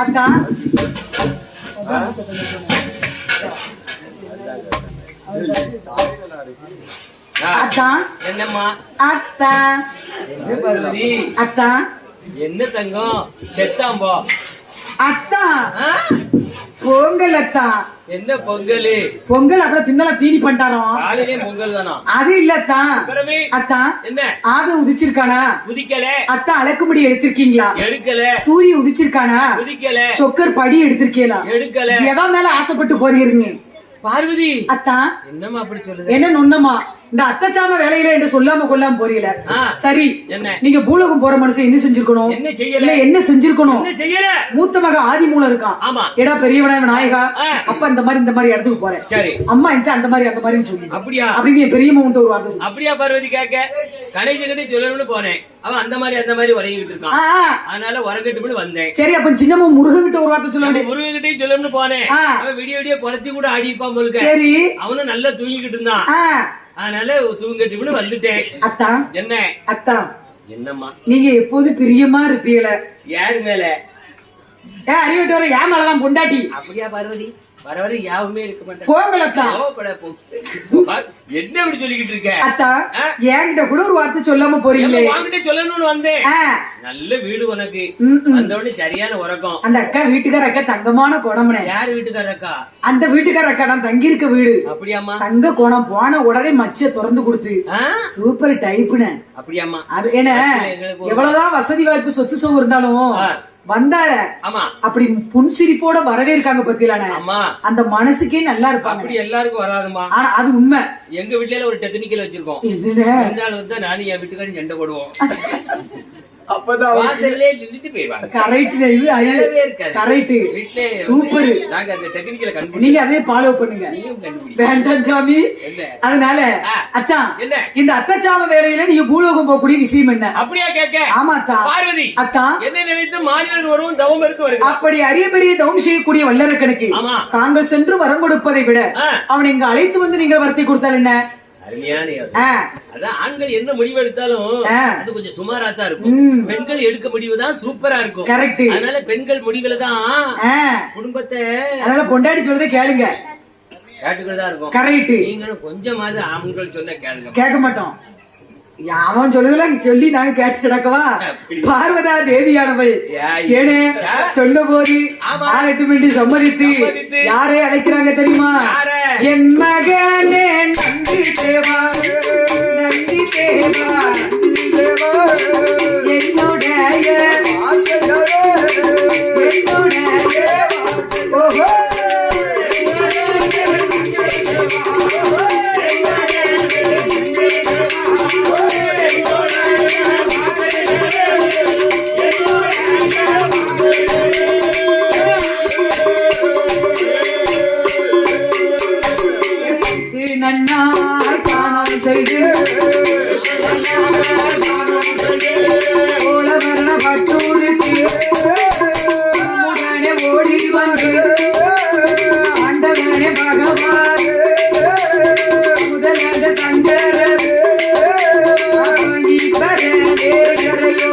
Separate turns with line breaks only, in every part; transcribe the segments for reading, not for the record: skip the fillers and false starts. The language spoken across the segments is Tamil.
அக்கா அக்கா
என்னம்மா
அத்தா
என்ன பார்வதி
அத்தா
என்ன தங்கம் செத்தாம்போ
அத்தா பொங்கல் அத்தா
என்ன பொங்கல்
பொங்கல் அப்புறம் தின்னலாம் தீனி பண்ணிட்டாரோம்
காலையிலே பொங்கல் தானா
அது இல்லத்தா
பிறவி
அத்தா
என்ன
ஆத உதிச்சிருக்கானா
குதிக்கல
அத்தா அலக்குமுடி எடுத்திருக்கீங்களா
எடுக்கல
சூரிய உதிச்சிருக்கானா
குதிக்கல
சொக்கர் படி எடுத்திருக்கீங்களா
எடுக்கல
எவன் மேல ஆசைப்பட்டு போறீங்க
பார்வதி
அத்தா
என்னம்மா அப்படி சொல்லுது
என்ன நொன்னமா இந்த அத்தச்சாம வேலையில என்று சொல்லாம கொள்ளாம போறீல சரி
என்ன
நீங்க பூலோகம் போற மனுஷன் என்ன செஞ்சிருக்கணும்
என்ன செய்யல
என்ன செஞ்சிருக்கணும்
என்ன செய்யல
மூத்த மக ஆதி மூலம் இருக்கான்
ஆமா
ஏடா பெரியவனா நாயகா அப்ப இந்த மாதிரி இடத்துக்கு போறேன்
சரி
அம்மா எந்த அந்த மாதிரி சொல்லி
அப்படியா
அப்படின்னு பெரியம்மா உண்டு ஒரு வார்த்தை
அப்படியா பார்வதி கேட்க கணேச கிட்ட சொல்லணும்னு போனேன் அவன் அந்த மாதிரி வரையிட்டு இருக்கான் அதனால வரகட்டு வந்தேன்
சரி அப்ப சின்னம்மா முருகன் கிட்ட ஒரு வார்த்தை சொல்ல
முருகன் கிட்டையும் சொல்லணும்னு போனேன் அவன் விடிய குறைச்சி கூட ஆடி இருப்பான் போலுக்க
சரி
அவனும் நல்லா தூங்கிக்கிட்டு இருந்தான் அதனால தூங்கிட்டு வந்துட்டேன்
அத்தா
என்ன
அத்தா
என்னம்மா
நீங்க எப்போது பிரியமா இருப்பீங்கள
யாரு மேல
அறிவிட்டு வர ஏன் மேலதான் பொண்டாட்டி
அப்படியா பார்வதி வர வர யாவுமே இருக்க மாட்டேன்
போங்களத்தா
என்ன அப்படி சொல்லிக்கிட்டு இருக்க
அத்தா என்கிட்ட கூட ஒரு வார்த்தை சொல்லாம போறீங்களே
வாங்கிட்ட சொல்லணும்னு வந்தேன் நல்ல வீடு உனக்கு வந்தவொடனே சரியான உறக்கம்
அந்த அக்கா வீட்டுக்கார அக்கா தங்கமான கோணம்னே
யாரு வீட்டுக்கார அக்கா
அந்த வீட்டுக்கார அக்கா நான் தங்கி இருக்க வீடு
அப்படியாமா
தங்க கோணம் போன உடனே மச்சிய திறந்து கொடுத்து சூப்பர் டைப்புன்னு
அப்படியாமா
அது என்ன எவ்வளவுதான் வசதி வாய்ப்பு சொத்து சுகம் இருந்தாலும் வந்தார
ஆமா அப்படி
புன்சிரிப்போட வரவேற்காங்க பத்தியிலான அந்த மனசுக்கே நல்லா இருப்பாங்க
அப்படி எல்லாருக்கும் வராதுமா
ஆனா அது உண்மை
எங்க வீட்டுல ஒரு டெக்னிக்கல் வச்சிருக்கோம் நானும் என் வீட்டுக்காரன் சண்டை போடுவோம் அப்பதான் வாசல்லே நின்னுட்டு போயிடுவாங்க
கரெக்ட் சூப்பர்
நாங்க அந்த டெக்னிக்கலை கண்டுபிடி
நீங்க அதே ஃபாலோ பண்ணுங்க
நீயும் கண்டுபிடி
வேண்டாம் சாமி அதனால அத்தா
என்ன
இந்த அத்தச்சாம வேலையில நீங்க பூலோகம் போகக்கூடிய விஷயம் என்ன
அப்படியா கேட்க
ஆமா அத்தா
பார்வதி
அத்தா
என்ன நினைத்து மாநிலம் வரும் தவம் இருக்கு வருது
அப்படி அரிய பெரிய தவம் செய்யக்கூடிய வல்லரக்கனுக்கு தாங்கள் சென்று வரம் கொடுப்பதை விட அவனை இங்க அழைத்து வந்து நீங்கள் வரத்தை கொடுத்தால் என்ன
அருமையான அதான் ஆண்கள் என்ன முடிவு எடுத்தாலும் அது கொஞ்சம் சுமாரா தான் இருக்கும் பெண்கள் எடுக்க முடிவு தான் சூப்பரா இருக்கும்
கரெக்ட்
அதனால பெண்கள் முடிவுல தான் குடும்பத்தை
அதனால கொண்டாடி சொல்றதை கேளுங்க
கேட்டுக்கிறதா இருக்கும்
கரெக்ட்
நீங்களும் கொஞ்சமாவது ஆண்கள் சொன்னா கேளுங்க
கேட்க மாட்டோம் அவன் சொல்லுதெல்லாம் சொல்லி நாங்க கேட்டு கிடக்கவா பார்வதா தேவியானவை ஏனே சொல்ல போது 8 மினிட் சம்மதித்து யாரை அழைக்கிறாங்க தெரியுமா என் மகனே நன்றி தேவா நன்றி தேவா என்னுடைய ஓஹோ நன்னாய் தானம் செய்து ஓலவரண பட்டூருக்கு உடனே ஓடி வந்து ஆண்டவனே பகவான் முதலாக சங்கர ஈஸ்வரனே இறையோ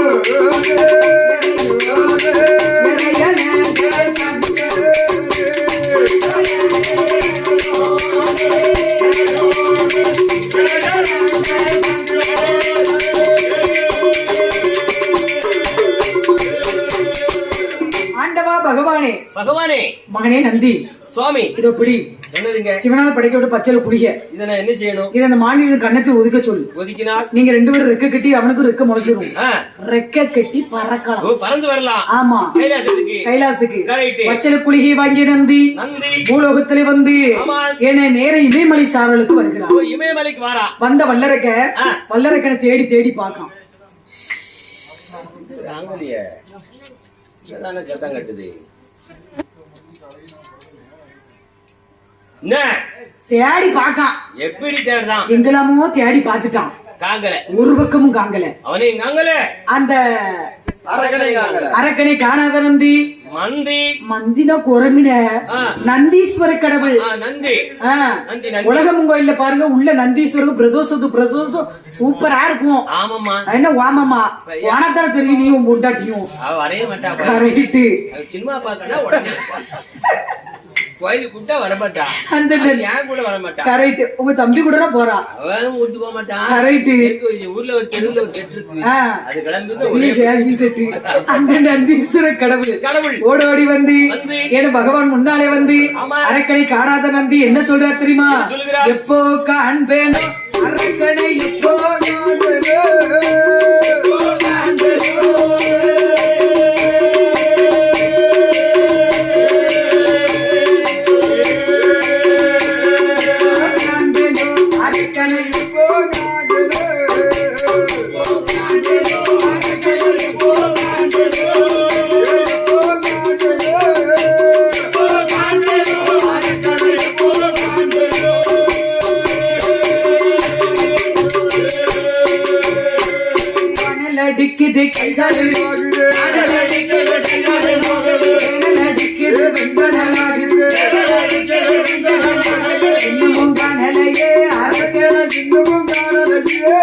பகவானே
பகவானே
மகனே நந்தி
சுவாமி
இதோ பிடி
என்னதுங்க
சிவனால படைக்கப்பட்ட பச்சளை குடிக
இத நான் என்ன செய்யணும்
இத அந்த மாநில கண்ணத்தில் ஒதுக்க சொல்லு
ஒதுக்கினால்
நீங்க 2 பேரும் ரெக்க கட்டி அவனுக்கு ரெக்க முளைச்சிரும் ரெக்க கட்டி பறக்கலாம்
பறந்து வரலாம்
ஆமா கைலாசத்துக்கு பச்சளை குளிகை வாங்கிய நந்தி பூலோகத்திலே வந்து என்ன நேர இமயமலை சாரலுக்கு வருகிறான்
இமயமலைக்கு வாரா
வந்த வல்லரக்கனை தேடி தேடி பார்க்கான்
சத்தம் கட்டுது
தேடி பாக்கான்
எப்படி தேடுதான்
எங்கெல்லாமோ தேடி பாத்துட்டான்
காங்கல
ஒரு பக்கமும் காங்கல
அவனே காங்கல
அந்த அரக்கனை காணாத நந்தி
மந்தி
மந்தினா குரங்குன நந்தீஸ்வர கடவுள்
நந்தி
உலகம் கோயில்ல பாருங்க உள்ள நந்தீஸ்வரர் பிரதோஷம் சூப்பரா இருக்கும்.
ஆமாமா
என்ன வாமாமா வானத்தால தெரியும் நீ உன் பொண்டாட்டியும்
வரைய மாட்டா.
கரெக்ட்.
சினிமா பாக்கனா உடனே கோயிலுக்கு கூப்பிட்டா வரமாட்டா.
அந்த
ஏன் கூட வரமாட்டா.
கரெக்ட். உங்க தம்பி கூட போறா.
அவன் கூட்டு போக மாட்டான்.
கரெக்ட்.
ஊர்ல ஒரு தெருவுல ஒரு செட்டு இருக்கு. அது கிளம்பி
அந்த நந்தீஸ்வர கடவுள் ஓடி வந்து ஏன்னா பகவான் முன்னாலே வந்து அரக்கனை காணாத நந்தி என்ன சொல்றார் தெரியுமா? எப்போ காண்பேனோ அரக்கனை எப்போ அடிக்குது கைகாலில் அடிக்குது இன்னமும் காணலையே அரக்கனை இன்னமும் காணலையே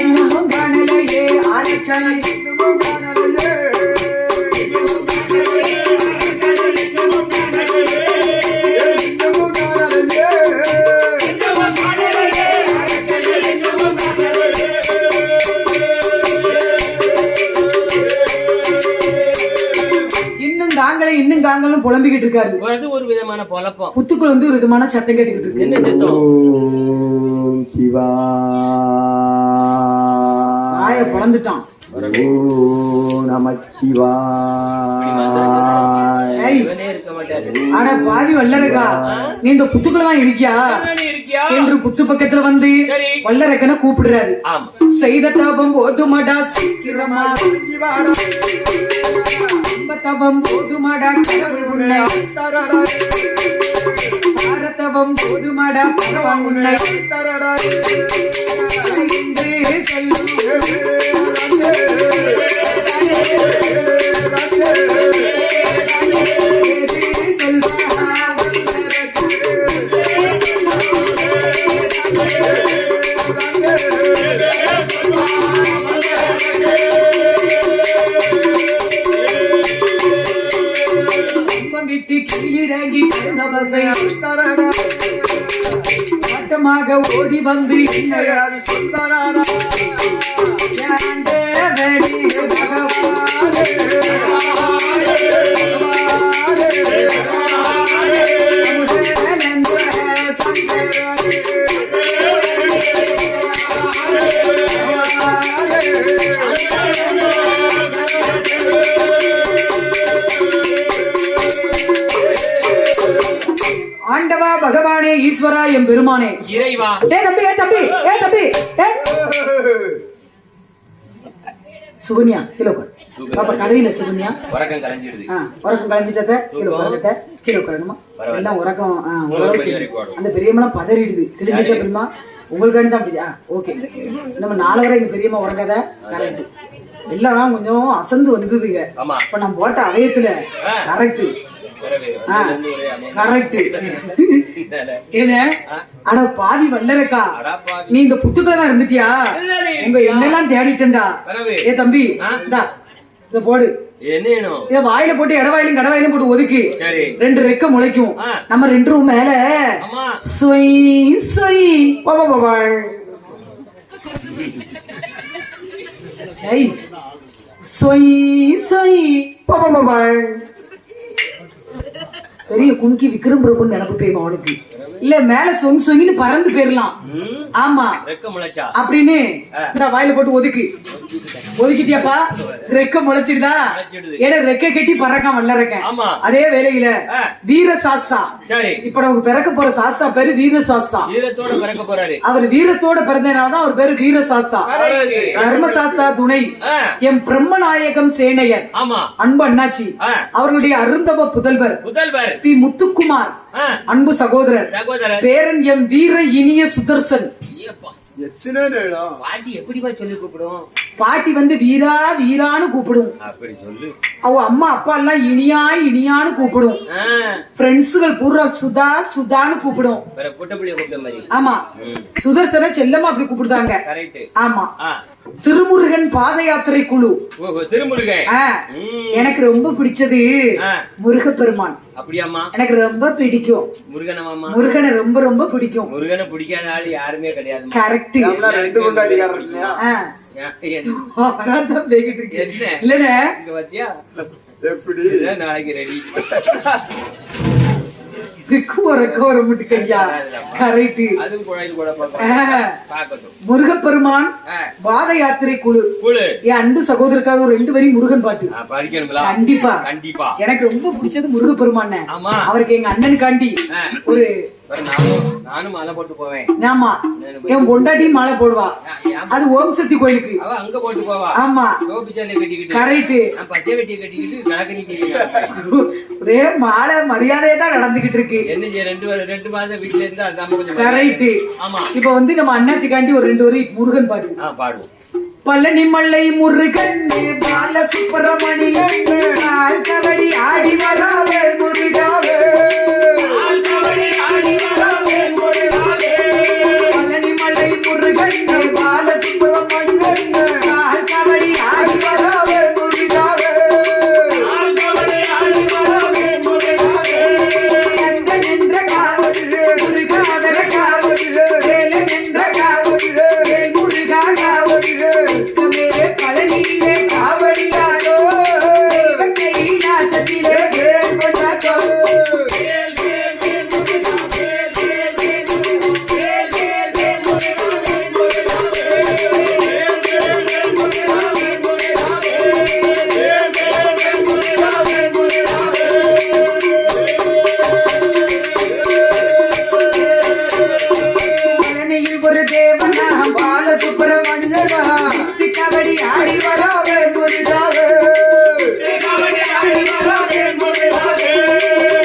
இன்னமும் காணலையே அரக்கனை இன்னமும் காணலையே இன்னும் காங்களும் புலம்பிக்கிட்டு இருக்காரு.
அது ஒரு விதமான பொழப்பம்.
புத்துக்குள்ள வந்து ஒரு விதமான சத்தம் கேட்டுக்கிட்டு இருக்கு.
என்ன சத்தம்?
சிவா
ஆய பிறந்துட்டான். அட பாவி வல்லரக்கா நீ இந்த புத்துக்குள்ளதான் இருக்கியா என்று புத்து பக்கத்துல வந்து வல்லரக்கனை கூப்பிடுறாரு. செய்த தபம் போதுமடா சீக்கிரமா தபம் போதுமடா கடவுள் உன்னை தபம் போதுமடா பகவான் உன்னை சொல்லும் வட்டமாக ஓடி வந்து ஆண்டவா பகவானே ஈஸ்வரா எம் பெருமானே
இறைவா.
தம்பி சுகன்யா கிலோ பாப்பா கடையில சுகன்யா
உறக்கம் கலைஞ்சிடுது.
உறக்கம் கலைஞ்சிட்டத கிலோ உறக்கத்தை கிலோ கலணுமா எல்லாம் உறக்கம் அந்த பெரியம்மா பதறிடுது தெரிஞ்சுக்க பெரியமா உங்களுக்கு தான் அப்படியா? ஓகே நம்ம 4 வரை எங்க பெரியம்மா உறங்காத கரெக்ட் எல்லாம் கொஞ்சம் அசந்து வந்ததுங்க. இப்ப நம்ம போட்ட அவயத்துல கரெக்ட் கரெக்ட். அட பாதி வல்லரக்கா நீ இந்த புத்துக்களா இருந்துட்டியா? உங்க என்னெல்லாம் தேடிட்டா. ஏ தம்பி இத போடு. இத வாயில போட்டு இடவாயிலும் கடவாயிலும் போட்டு ஒதுக்கு 2 ரெக்க முளைக்கும். நம்ம 2 ரூம் மேல சொய் சொய் சொய் சொய் பெரிய கும்கி விக்ரம் பிரபுன்னு நினைப்பு போயிடும் அவனுக்கு. இல்ல மேல சொங்கு சொங்கின்னு பறந்து போயிடலாம். ஆமா அப்படின்னு இந்த வாயில போட்டு ஒதுக்கு ஒதுக்கிட்டியாப்பா? ரெக்க முளைச்சிடுதா?
முளைச்சிடுது.
ஏன்னா ரெக்க கட்டி பறக்காம வல்ல இருக்கேன்.
ஆமா.
அதே வேலையில வீர சாஸ்தா.
சரி.
இப்ப நமக்கு பிறக்க போற சாஸ்தா பேரு வீர சாஸ்தா.
வீரத்தோட பிறக்க போறாரு.
அவர் வீரத்தோட பிறந்தனால்தான் அவர் பேரு வீர சாஸ்தா. தர்ம சாஸ்தா துணை எம் பிரம்மநாயகம் சேனையர்.
ஆமா.
அன்பு அண்ணாச்சி அவர்களுடைய அருந்தவ புதல்வர் பி முத்துக்குமார் அன்பு சகோதரர் பேரன் எம் வீர இனிய சுதர்சன்.
பாட்டி எப்படிப்பா சொல்லி கூப்பிடும்?
பாட்டி வந்து வீரா வீரான்னு கூப்பிடும்.
அப்படி சொல்லு.
அவ அம்மா அப்பா எல்லாம் இனியா இனியான்னு கூப்பிடும். ஃப்ரெண்ட்ஸுகள் பூரா சுதா சுதான்னு கூப்பிடும். ஆமா. சுதர்சன செல்லமா அப்படி கூப்பிடுதாங்க. ஆமா. திருமுருகன் பாத யாத்திரை குழு.
திருமுருகன்
எனக்கு ரொம்ப பிடிச்சது முருகப்பெருமான்.
அப்படியாமா?
எனக்கு ரொம்ப பிடிக்கும் முருகனை ரொம்ப ரொம்ப பிடிக்கும்.
முருகனை பிடிக்காத ஆள் யாருமே கிடையாது.
கரெக்ட். இல்ல
நாளைக்கு ரெடி
முருகப்பெருமான் பாத யாத்திரை குழு. என் அன்பு சகோதரருக்காக ஒரு 2 வரி முருகன் பாட்டு கண்டிப்பா. கண்டிப்பா எனக்கு ரொம்ப பிடிச்சது முருகப்பெருமான். அவருக்கு எங்க அண்ணனுக்காண்டி ஒரு
நானும் மாலை போட்டு போவேன்.
ஆமா. என் பொண்டாட்டி மாலை போடுவா. அது ஓம் சக்தி கோயிலுக்கு
அங்க போட்டு போவா.
ஆமா. கரெக்ட்.
பச்சை வெட்டி கட்டிக்கிட்டு
ஒரே மாலை மரியாதையா தான் நடந்துகிட்டு இருக்கு.
என்ன 2 மாதம் வீட்டுல இருந்து அதான்
கரெக்ட். ஆமா. இப்ப வந்து நம்ம அண்ணாச்சிக்காண்டி ஒரு 2 வரி முருகன் பாட்டு பாடுவோம். பழனி மலை முருகன் பால சுப்பிரமணியன் கபடி ஆடி வராவே முருகாவே. பழனி மலை முருகன் பால சுப்பிரமணியன் கபடி ஆடி வராவே முருகாவே. நின்ற காவல் முருகாதர காவல் வேலை நின்ற காவல் முருகா காவல் பழனியிலே காவடியாடோ கைலாசத்திலே கொண்டாட்டோ. பழனியில் ஒரு தேவனா பால சுப்பிரமணியனா கபடி ஆடி வராவே முருகாவே.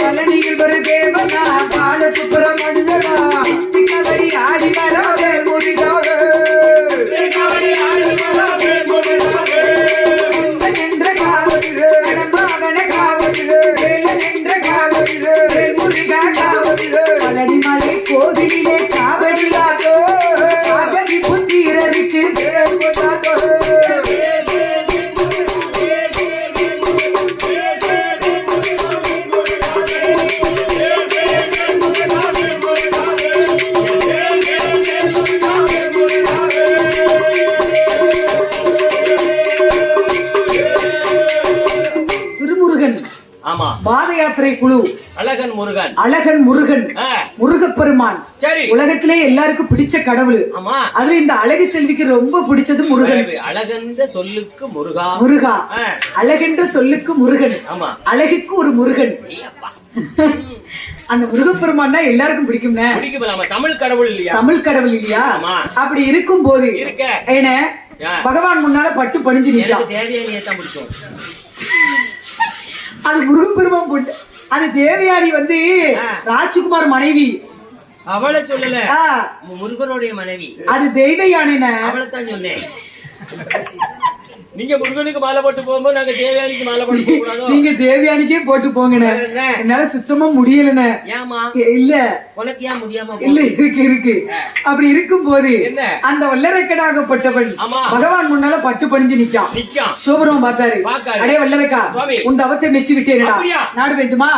பழனியில் ஒரு தேவனா பால சுப்பிரமணியனா கபடி ஆடி வராவே முருகாவே. நின்ற காவல் கடமாவன காவல் வேலை நின்ற காவல் முருகா காவல். பழனி மலை கோவிலே காவடியாட்டோ காவடி புத்திரருக்கு கொண்டாட்டோ. திருமுருகன் பாத யாத்திரை குழு.
அழகன் முருகன்.
அழகன் முருகன் முருகப்பெருமான். சரி. உலகத்திலே எல்லாருக்கும் பிடிச்ச கடவுள். ஆமா. அதுல இந்த அழகு செல்விக்கு ரொம்ப பிடிச்சது முருகன்.
அழகென்ற சொல்லுக்கு முருகா.
முருகா. அழகென்ற சொல்லுக்கு முருகன். ஆமா. அழகுக்கு ஒரு முருகன். அந்த முருகப்பெருமான் தான் எல்லாருக்கும் பிடிக்கும்.
தமிழ் கடவுள் இல்லையா? தமிழ்
கடவுள் இல்லையா? அப்படி இருக்கும் போது என்ன பகவான் முன்னால பட்டு பணிஞ்சு
பிடிக்கும்.
அது முருகப்பெருமான் போட்டு அது தேவயானி வந்து ராஜ்குமார் மனைவி.
அவளை சொல்லல, முருகனுடைய மனைவி.
அது தெய்வ யானை.
அவளைத்தான் சொன்னேன். நீங்க முருகனுக்கு மாலை போட்டு போகும்போது நாங்க தேவயானிக்கு மாலை போட்டு போக கூடாது.
நீங்க தேவயானிக்கே போட்டு போங்கண்ணே. என்னால சுத்தமா முடியலண்ணே.
ஏமா?
இல்ல
உனக்கு ஏன் முடியாம?
இல்ல இருக்கு. அப்படி இருக்கும் போது அந்த வல்லரக்கனாகப்பட்டவன் பகவான் முன்னால பட்டு பணிஞ்சு நிக்கான். சோபரம் பார்த்தாரு. அடே வல்லரக்கா, உன் அவத்தை மெச்சு விட்டேனடா. நாடு வேண்டுமா?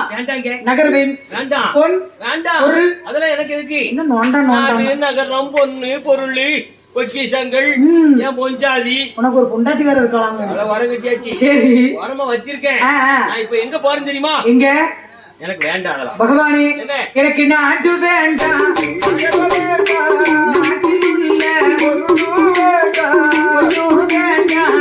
நகர் வேண்டாம். பொன் வேண்டாம். பொருள் அதெல்லாம் எனக்கு இருக்கு. என்ன நோண்டா நோண்டா? நகரம், பொண்ணு, பொருள், பொக்கிஷங்கள், என் பொஞ்சாதி. உனக்கு ஒரு பொண்டாட்டி வேற இருக்கலாம். வரங்கட்டியாச்சு. சரி, வரமா வச்சிருக்கேன். நான் இப்ப எங்க போறேன் தெரியுமா? எங்க? எனக்கு வேண்டாம் அதெல்லாம். பகவானே, எனக்கு நாட்டு வேண்டாம். நாட்டில் உள்ள வேண்டாம்.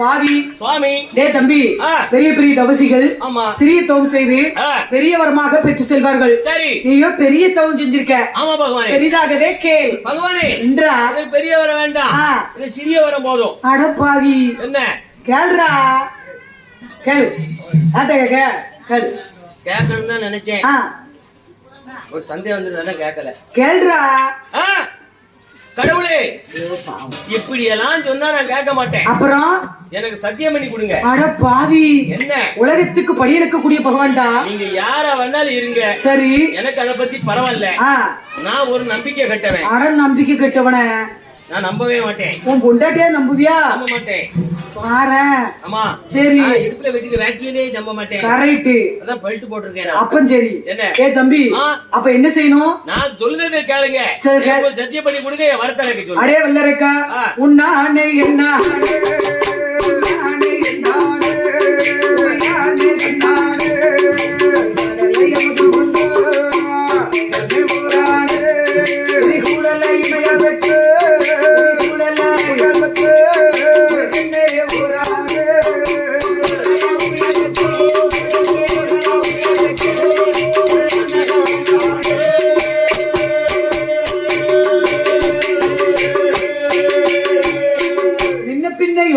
பாவி
சுவாமி
டே தம்பி, பெரிய பெரிய தவசிகள் சிறிய தவம் செய்து பெரிய வரமாக பெற்று செல்வார்கள்.
சரி,
நீயோ பெரிய தவம் செஞ்சிருக்க.
ஆமா பகவானே,
பெரிதாகவே கேள்
பகவானே.
என்றா
பெரிய வர வேண்டாம், சிறிய வரம் போதும்.
அட பாவி,
என்ன
கேள்றா கேளு. கேளு
கேட்கணும் தான் நினைச்சேன். ஒரு சந்தேகம் வந்து கேட்கல.
கேள்றா.
கடவுளே, இப்படி எல்லாம் சொன்னா நான் கேட்க மாட்டேன். அப்புறம் எனக்கு சத்தியம் பண்ணி கொடுங்க.
அட பாவி,
என்ன
உலகத்துக்கு படியெடுக்கக்கூடிய பகவான்டா.
நீங்க யார வேணாலும் இருங்க, சரி. எனக்கு அதை பத்தி பரவாயில்ல. நான் ஒரு நம்பிக்கை கட்டவன்.
அட நம்பிக்கை கட்டவன
நான் நம்பவே மாட்டேன்.
உன் பொண்டாட்டியா நம்புவியா?
நம்ப மாட்டேன்.
பாரு.
ஆமா,
சரி.
இடுப்புல வெட்டிட்டு வேட்டியிலே நம்ப மாட்டேன்.
கரெக்ட்.
அதான் பெல்ட் போட்டுருக்கேன்.
அப்ப சரி.
என்ன
ஏ தம்பி, அப்ப என்ன செய்யணும்?
நான் சொல்லுறதை கேளுங்க. ஒரு சத்தியம் பண்ணி கொடுங்க, என் வரத்தை எனக்கு சொல்லு.
அடே வெள்ளரக்கா, உன்னா அண்ணே என்ன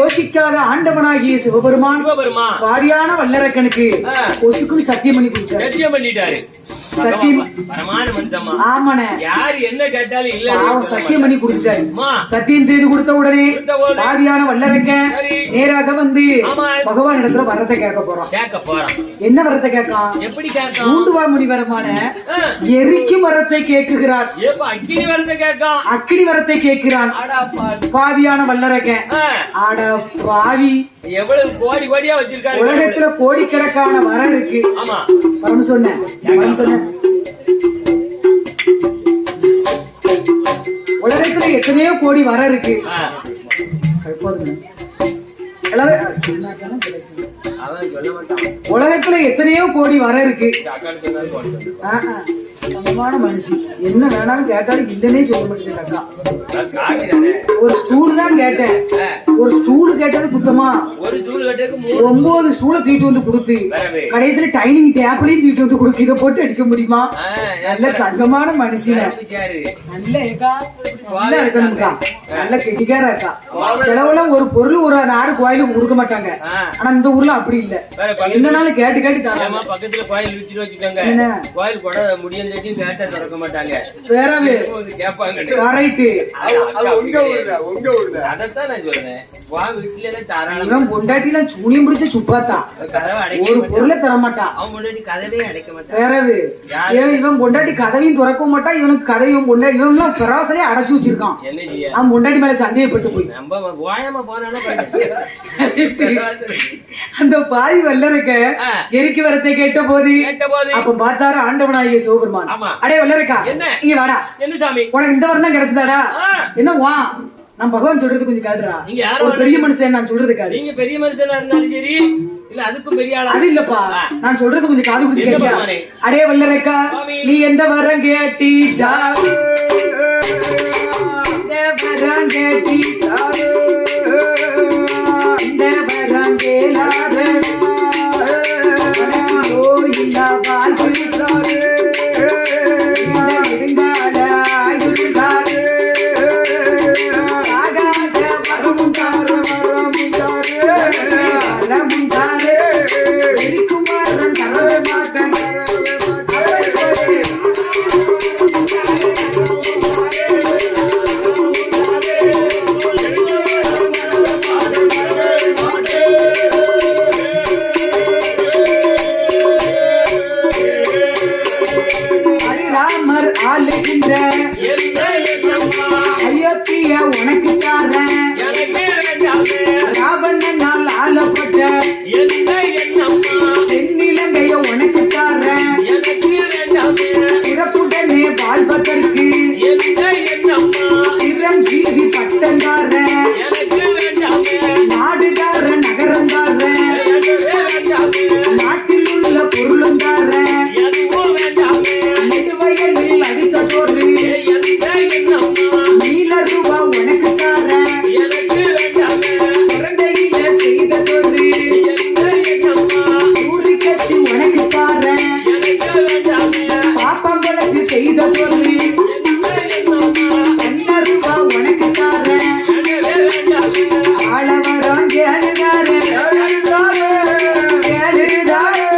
யோசிக்காத ஆண்டவனாகிய சிவபெருமான் வாரியான வல்லரக்கனுக்கு ஒசுக்கும் சத்தியம் பண்ணி கொடுத்தாரு.
சத்தியம் பண்ணிட்டாரு. என்ன கேட்டாலும் இல்ல,
சத்தியம் பண்ணி கொடுத்தாரு. சத்தியம் செய்து கொடுத்த உடனே வாரியான வல்லரக்கன் நேராக வந்து பகவான் இடத்துல வரத்தை கேட்க போறான். என்ன வரத்தை கேட்கான்? எப்படி கேட்கான்? மூண்டுவா முனிவரமான எரிக்கும் வரத்தை கேட்குகிறார்.
அக்கினி வரத்தை கேட்கான்.
அக்கினி வரத்தை கேட்கிறான் பாவியான வல்லரக்கன். ஆட பாவி,
எவ்வளவு கோடி கோடியா வச்சிருக்காரு.
உலகத்துல கோடிக்கணக்கான வரம் இருக்கு.
ஆமா,
வரம் சொன்னேன். உலகத்துல எத்தனையோ கோடி வரம் இருக்கு. உலகத்துல எத்தனையோ கோடி வரம் இருக்கு. தங்கமான மனுஷி, என்ன வேணாலும் கேட்டாலும் இல்லன்னே சொல்ல மாட்டேங்கிறாக்கா. ஒரு ஸ்டூல் தான் கேட்டேன். ஒரு ஸ்டூல் கேட்டது குத்தமா?
ஒரு ஸ்டூல் கேட்டதுக்கு
9 ஸ்டூலை தூக்கிட்டு வந்து கொடுத்து கடைசியில டைனிங் டேபிளையும் தூக்கிட்டு வந்து கொடுக்கு. இதை போட்டு அடிக்க முடியுமா? நல்ல தங்கமான மனுஷில நல்ல ஏக்கா, நல்லா இருக்கணும்க்கா, நல்ல கெட்டிக்கார இருக்கா. செலவுல ஒரு பொருள் ஒரு நாடு கோயிலுக்கு கொடுக்க மாட்டாங்க. ஆனா இந்த ஊர்ல அப்படி இல்ல. எந்த நாளும் கேட்டு கேட்டு
பக்கத்துல கோயில் வச்சுட்டு வச்சுக்கோங்க. கோயில் கொடை முடியும் கேட்ட திறக்க மாட்டாங்க.
வேறவே
கேட்பாங்க. அதைத்தான் நான் சொல்றேன்.
பொண்டாட்டில சூனியம் பிடிச்ச சுப்பாத்தா ஒரு பொருளை தர மாட்டான்.
அவன் பொண்டாட்டி கதவையும் அடைக்க மாட்டான்.
வேறவே இவன் பொண்டாட்டி கதவையும் திறக்க மாட்டான். இவனுக்கு கதவையும் பொண்டாட்டி இவன் பராசலையே அடைச்சு வச்சிருக்கான். அவன் பொண்டாட்டி மேல சந்தேகப்பட்டு போய்
நம்ம ஓயாம போனாலும்
அந்த பாதி வல்லருக்க எரிக்கி வரத்தை கேட்ட போது அப்ப பார்த்தாரு ஆண்டவனாகிய சிவபெருமான். அடே வல்லருக்கா, இங்க வாடா.
என்ன சாமி,
உனக்கு இந்த வரம் தான் கிடைச்சதாடா? என்ன வா, நான் பகவான் சொல்றது கொஞ்சம் காதுடா. நீங்க யாரும் பெரிய மனுஷன், நான் சொல்றது காது.
நீங்க பெரிய மனுஷனா இருந்தாலும் சரி, இல்ல அதுக்கும் பெரிய ஆளா அது
இல்லப்பா, நான் சொல்றது கொஞ்சம் காது கொடுத்து கேட்டியா? அடே வல்லரக்கா, நீ எந்த வரம் கேட்டீடா? வரம் கேட்டீடா? இந்த வரம் கேளாத கோயிலா வாழ்கிறாரு அயோத்திய உனக்கு ராவணனால் ஆளப்பட்ட தென்னிலங்கைய உனக்கு சிறப்புடனே வாழ்வதற்கு
என்னம்மா
சிரஞ்சீவி பட்டங்காரன்
எனக்கு வேண்டாமே
நாடுகாரன் நகரங்காரன்
எனக்கு வேண்டாமே
நாட்டில் உள்ள பொருளுங்காரன்
எதுவும் வேண்டாமே
நெடுவயலில் அடித்த தோறு
எனக்கு என்னம்மா
நீல ரூபா உனக்கு தாரன்
எனக்கு வேண்டாமே
சுரண்டையில செய்த தோறு
எனக்கு என்னம்மா
சூரி கட்டி உனக்கு தாரன்
எனக்கு வேண்டாமே
பாப்பாங்களுக்கு செய்த தோறு என்ன ரூபா உனக்கு தாரன் ஆளவரம் கேளுதாரன் கேளுதாரன்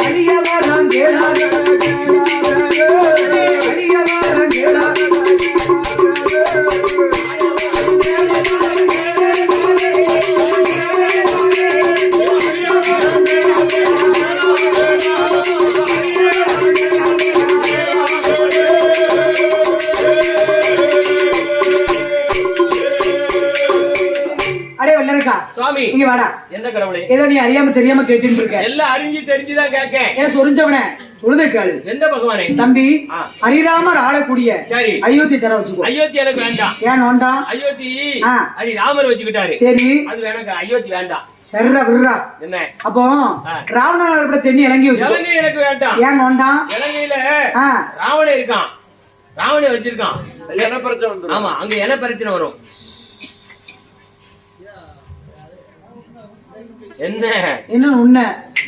அடியவரம் கேளாதவரம் அடியவரம் கேளாதவரம் அடே வல்லரக்கா
சுவாமி
இங்க வாடா
என்ன கடவுளே
ஏதோ நீ அறியாம தெரியாம கேட்டுட்டு இருக்க
எல்லாம் அறிஞ்சு தெரிஞ்சுதான் கேட்கேன்
ஏன் சொரிஞ்சவன உழுத கேளு
என்ன பகவானே
தம்பி
ஆ.
ஹரிராமர் ஆளக்கூடிய
சரி
அயோத்தி தர வச்சுக்கோ
அயோத்தி எனக்கு வேண்டாம்
ஏன் நோண்டான்
அயோத்தி
ஆ.
அது ராமர் வச்சுக்கிட்டாரு
சரி
அது எனக்கு அயோத்தி வேண்டாம்
சரிடா விடுறா
என்ன
அப்போ
ஆ.
ராவணன் தென்னி இறங்கி வச்சுக்கோ
இலங்கை எனக்கு வேண்டாம்
ஏன் நோண்டான்
இலங்கையில
ஆ.
ராவணன் இருக்கான் ராவணன் வச்சிருக்கான்
என்ன பிரச்சனை வந்துரும்?
ஆமா அங்க என்ன பிரச்சனை வரும் என்ன
என்ன உன்ன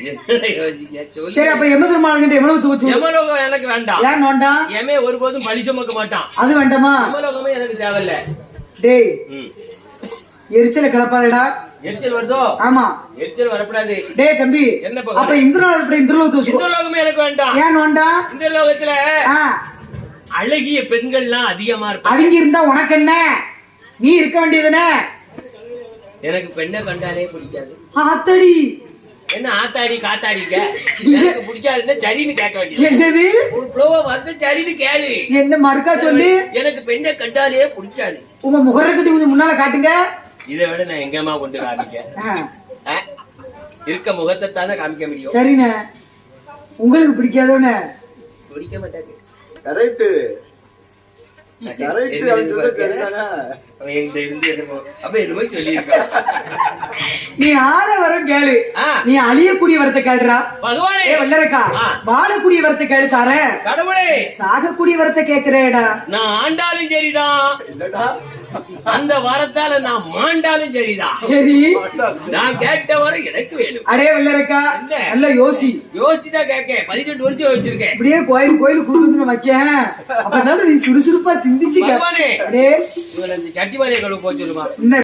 என்ன யோசிக்க சொல்லு
சரி அப்ப எமதர்மாள்கிட்ட எவ்வளவு தூச்சு
யமலோகம் எனக்கு வேண்டாம்
ஏன் நோண்டான்
எமே ஒருபோதும் பழி சுமக்க மாட்டான்
அது வேண்டாமா
யமலோகமே எனக்கு தேவையில்ல
டேய்
ம்.
எரிச்சல கிளப்பாதடா
எரிச்சல் வருதோ
ஆமா
எரிச்சல் வரக்கூடாது
டேய் தம்பி
என்ன பகவானே?
அப்ப இந்திரநாள் இப்படி இந்திரலோக தூச்சுக்கோ
இந்த லோகமே எனக்கு வேண்டாம்
ஏன் நோண்டான்
இந்த லோகத்துல
ஆ
அழகிய பெண்கள்லாம் அதிகமா இருப்பாங்க
அவங்க இருந்தா உனக்கு என்ன நீ இருக்க வேண்டியதுனே
எனக்கு பெண்ணை கண்டாலே பிடிக்காது
ஆத்தடி
என்ன ஆத்தாடி காத்தாடிக்க எனக்கு பிடிக்காதுன்னா சரின்னு கேட்க வேண்டியது
என்னது
ஒரு ப்ளோவ வந்து சரின்னு கேளு
என்ன மறுக்கா சொல்லு
எனக்கு பெண்ணை கண்டாலே பிடிக்காது
உங்க முகரக்கட்டி கொஞ்சம் முன்னால காட்டுங்க
இதை விட நான் எங்கம்மா கொண்டு காமிக்க
ஆ,
இருக்க முகத்தை தானே காமிக்க முடியும்
சரிண்ணே உங்களுக்கு பிடிக்காதோண்ணே
பிடிக்க மாட்டாங்க
Correct. Correct. அவன் சொல்றது சரிதானே?
அவன் என்கிட்ட இருந்து என்னமோ அப்ப என்னமோ சொல்லியிருக்கான்
நீ ஆள வரம் கேளு
ஆ.
நீ அழியக்கூடிய வரத்தை கேளுடா
பகவானே
ஏ வல்லரக்கா
ஆ.
வாழக்கூடிய வரத்தை கேளு தாரேன்
கடவுளே
சாகக்கூடிய வரத்தை கேக்குறேடா
நான் ஆண்டாலும் சரிதான்
இல்லடா.
அந்த வரத்தால நான் மாண்டாலும் சரிதான்
சரி
நான் கேட்ட வரம் எனக்கு வேணும்
அடே வல்லரக்கா
என்ன?
நல்ல யோசி
யோசிச்சுதான் கேட்க 18 வருஷம் வச்சிருக்கேன்
இப்படியே கோயில் கூட்டு வைக்க அப்பதான் நீ சுறுசுறுப்பா சிந்திச்சு
பகவானே
அடே
இவன் அந்த சட்டி மாரியை கழுவு போச்சு சொல்லுமா
என்ன